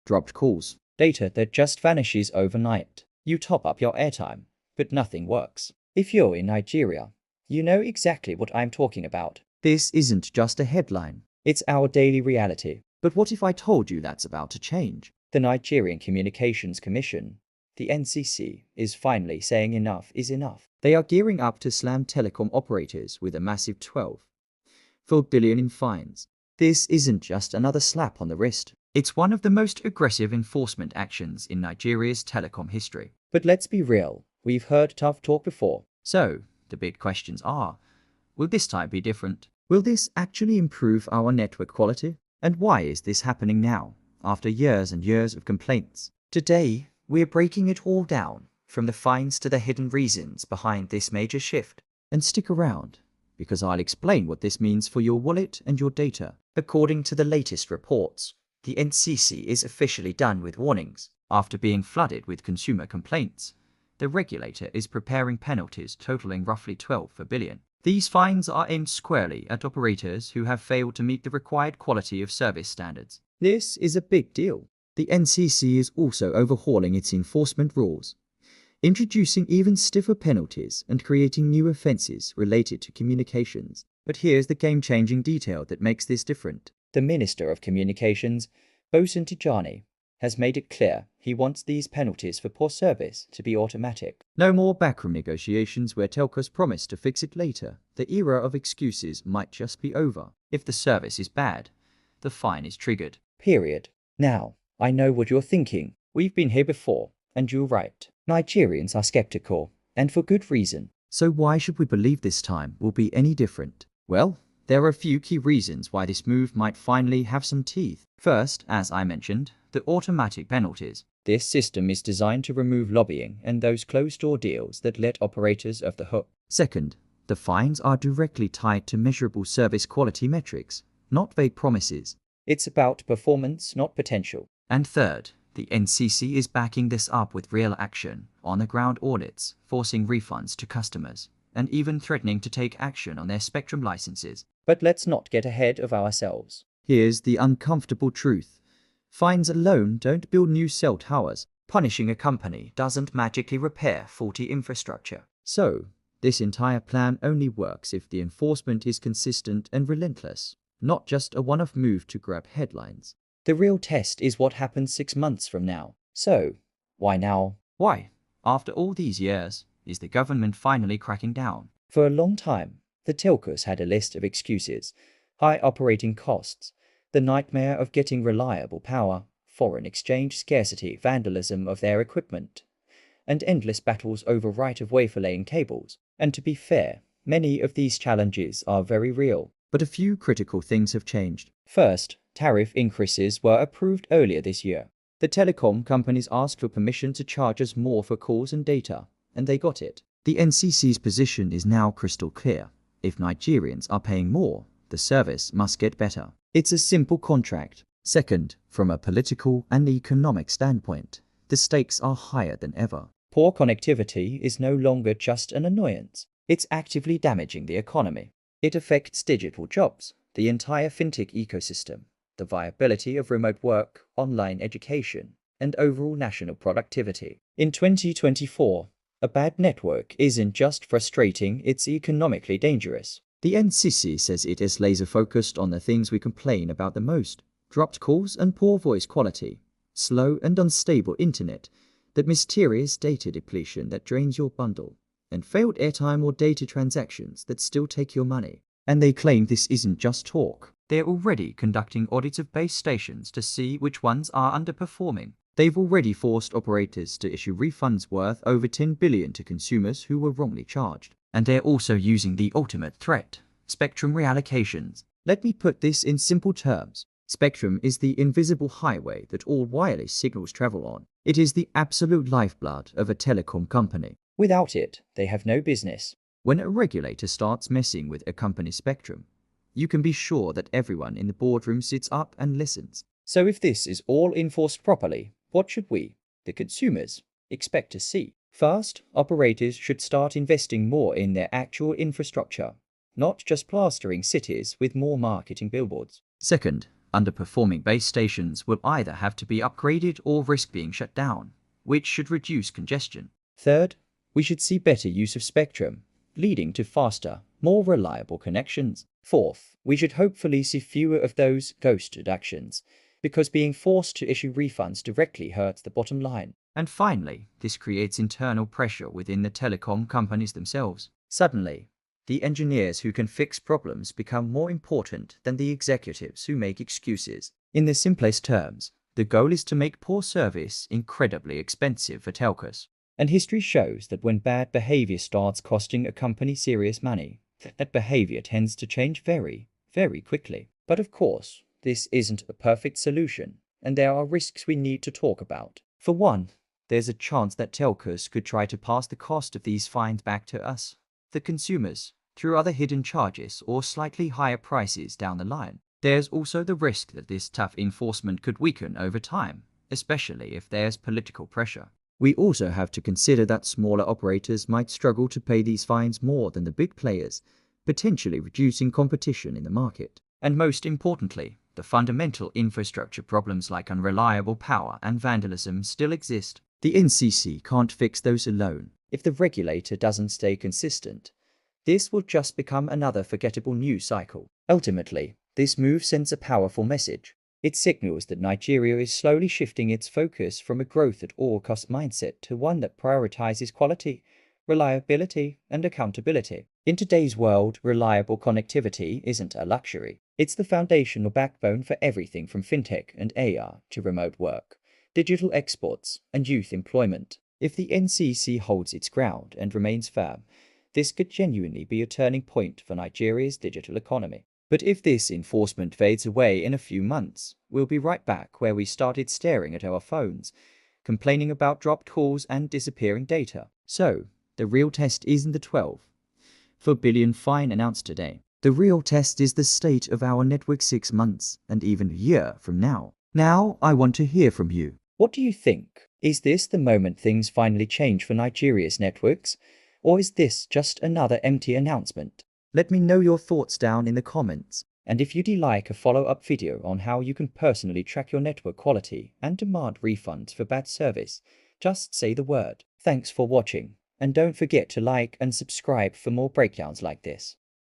dropped calls, data that just vanishes overnight. You top up your airtime, but nothing works. If you're in Nigeria, you know exactly what I'm talking about. This isn't just a headline. It's our daily reality. But what if I told you that's about to change? The Nigerian Communications Commission, the NCC, is finally saying enough is enough. They are gearing up to slam telecom operators with a massive 12.4 billion in fines. This isn't just another slap on the wrist. It's one of the most aggressive enforcement actions in Nigeria's telecom history. But let's be real, we've heard tough talk before. So, the big questions are, will this time be different? Will this actually improve our network quality? And why is this happening now, after years and years of complaints? Today, we're breaking it all down, from the fines to the hidden reasons behind this major shift. And stick around, because I'll explain what this means for your wallet and your data. According to the latest reports, the NCC is officially done with warnings. After being flooded with consumer complaints, the regulator is preparing penalties totaling roughly 12 billion. These fines are aimed squarely at operators who have failed to meet the required quality of service standards. This is a big deal. The NCC is also overhauling its enforcement rules, introducing even stiffer penalties and creating new offenses related to communications. But here's the game-changing detail that makes this different. The Minister of Communications, Bosun Tijani, has made it clear he wants these penalties for poor service to be automatic. No more backroom negotiations where telcos promise to fix it later. The era of excuses might just be over. If the service is bad, the fine is triggered. Period. Now, I know what you're thinking. We've been here before, and you're right. Nigerians are skeptical, and for good reason. So why should we believe this time will be any different? Well, there are a few key reasons why this move might finally have some teeth. First, as I mentioned, the automatic penalties. This system is designed to remove lobbying and those closed-door deals that let operators off the hook. Second, the fines are directly tied to measurable service quality metrics, not vague promises. It's about performance, not potential. And third, the NCC is backing this up with real action, on-the-ground audits, forcing refunds to customers, and even threatening to take action on their spectrum licenses. But let's not get ahead of ourselves. Here's the uncomfortable truth. Fines alone don't build new cell towers. Punishing a company doesn't magically repair faulty infrastructure. So, this entire plan only works if the enforcement is consistent and relentless, not just a one-off move to grab headlines. The real test is what happens 6 months from now. So, why now? Why, after all these years, is the government finally cracking down? For a long time, the telcos had a list of excuses: high operating costs, the nightmare of getting reliable power, foreign exchange scarcity, vandalism of their equipment, and endless battles over right-of-way for laying cables. And to be fair, many of these challenges are very real. But a few critical things have changed. First, tariff increases were approved earlier this year. The telecom companies asked for permission to charge us more for calls and data, and they got it. The NCC's position is now crystal clear. If Nigerians are paying more, the service must get better. It's a simple contract. Second, from a political and economic standpoint, the stakes are higher than ever. Poor connectivity is no longer just an annoyance. It's actively damaging the economy. It affects digital jobs, the entire fintech ecosystem, the viability of remote work, online education, and overall national productivity. In 2024, a bad network isn't just frustrating, it's economically dangerous. The NCC says it is laser-focused on the things we complain about the most: dropped calls and poor voice quality, slow and unstable internet, that mysterious data depletion that drains your bundle, and failed airtime or data transactions that still take your money. And they claim this isn't just talk. They're already conducting audits of base stations to see which ones are underperforming. They've already forced operators to issue refunds worth over 10 billion to consumers who were wrongly charged. And they're also using the ultimate threat: spectrum reallocations. Let me put this in simple terms. Spectrum is the invisible highway that all wireless signals travel on. It is the absolute lifeblood of a telecom company. Without it, they have no business. When a regulator starts messing with a company's spectrum, you can be sure that everyone in the boardroom sits up and listens. So if this is all enforced properly, what should we, the consumers, expect to see? First, operators should start investing more in their actual infrastructure, not just plastering cities with more marketing billboards. Second, Underperforming base stations will either have to be upgraded or risk being shut down, which should reduce congestion. Third, we should see better use of spectrum, leading to faster, more reliable connections. Fourth, we should hopefully see fewer of those ghost deductions, because being forced to issue refunds directly hurts the bottom line. And finally, this creates internal pressure within the telecom companies themselves. Suddenly, the engineers who can fix problems become more important than the executives who make excuses. In the simplest terms, the goal is to make poor service incredibly expensive for telcos. And history shows that when bad behavior starts costing a company serious money, that behavior tends to change very, very quickly. But of course, this isn't a perfect solution, and there are risks we need to talk about. For one, there's a chance that telcos could try to pass the cost of these fines back to us, the consumers, through other hidden charges or slightly higher prices down the line. There's also the risk that this tough enforcement could weaken over time, especially if there's political pressure. We also have to consider that smaller operators might struggle to pay these fines more than the big players, potentially reducing competition in the market. And most importantly, the fundamental infrastructure problems like unreliable power and vandalism still exist. The NCC can't fix those alone. If the regulator doesn't stay consistent, this will just become another forgettable news cycle. Ultimately, this move sends a powerful message. It signals that Nigeria is slowly shifting its focus from a growth at all cost mindset to one that prioritizes quality, reliability, and accountability. In today's world, reliable connectivity isn't a luxury. It's the foundational backbone for everything from fintech and AI to remote work, digital exports, and youth employment. If the NCC holds its ground and remains firm, this could genuinely be a turning point for Nigeria's digital economy. But if this enforcement fades away in a few months, we'll be right back where we started, staring at our phones, complaining about dropped calls and disappearing data. So, the real test isn't the 12 billion fine announced today. The real test is the state of our network 6 months and even a year from now. Now, I want to hear from you. What do you think? Is this the moment things finally change for Nigeria's networks? Or is this just another empty announcement? Let me know your thoughts down in the comments. And if you'd like a follow-up video on how you can personally track your network quality and demand refunds for bad service, just say the word. Thanks for watching, and don't forget to like and subscribe for more breakdowns like this.